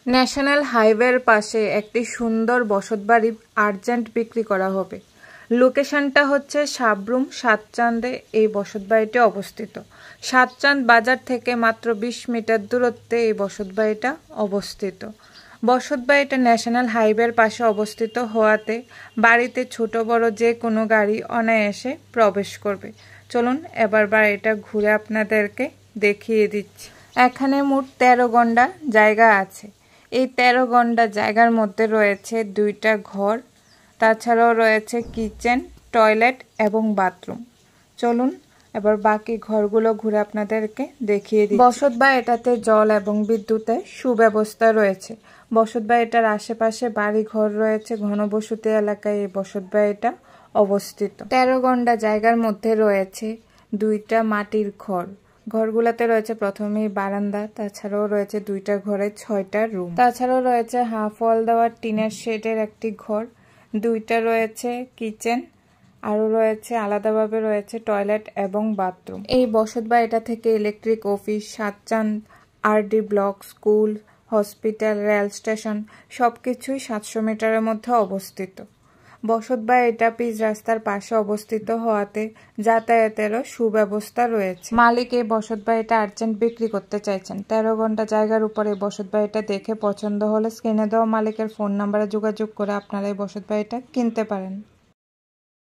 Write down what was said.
National হাইওয়ের পাশে একটি সুন্দর বসতবাড়ি আর্জেন্ট বিক্রি করা হবে। লোকেশনটা হচ্ছে সাবরুম সাতচান্দে এই বসতবাড়িটি অবস্থিত। সাতচাঁদ বাজার থেকে মাত্র 20 মিটার দূরত্বে এই বসতবাড়িটা অবস্থিত। বসতবাড়িটা ন্যাশনাল হাইওয়ের পাশে অবস্থিত হওয়াতে বাড়িতে ছোট বড় যে কোনো গাড়ি অনায়াসে প্রবেশ করবে। চলুন এবার বাড়িটা ঘুরে আপনাদেরকে দেখিয়ে দিচ্ছি। এখানে মোট 13 গন্ডা জায়গা আছে। এই 13 গন্ডা জায়গার মধ্যে রয়েছে 2টা ঘর, তাছাড়াও রয়েছে কিচেন, টয়লেট এবং বাথরুম। চলুন এবার বাকি ঘরগুলো ঘুরে আপনাদেরকে দেখিয়ে দিই। বসতবাড়িটাতে জল এবং বিদ্যুতের সুব্যবস্থা রয়েছে। বসতবাড়িটার আশেপাশে বাড়ি ঘর রয়েছে। ঘনবসতি এলাকায় এই বসতবাড়িটা অবস্থিত। 13 গন্ডা জায়গার মধ্যে রয়েছে 2টা মাটির ঘর। ঘরগুলোতে রয়েছে প্রথমেই বারান্দা, তাছাড়াও রয়েছে 2টা ঘরে 6টা রুম। তাছাড়াও রয়েছে হাফ ওয়াল দেওয়া টিনের শেডের একটি ঘর, 2টা রয়েছে কিচেন, আরও রয়েছে আলাদাভাবে রয়েছে টয়লেট এবং বাথরুম। এই বসতবাড়িটা থেকে electric office, Satchand RD block, school, hospital, rail station সবকিছুই 700 মিটারের মধ্যে অবস্থিত। বসতবাড়িটা পিচ রাস্তার পাশে অবস্থিত হওয়াতে যাতায়াতেরও সুব্যবস্থা রয়েছে। মালিক এই বসতবাড়িটা আর্জেন্ট বিক্রি করতে চাইছেন। 13 ঘন্টা জায়গার উপরে বসতবাড়িটা দেখে পছন্দ হলে স্ক্রিনে দেওয়া মালিকের ফোন নাম্বারে যোগাযোগ করে আপনারা এই বসতবাড়িটা কিনতে পারেন।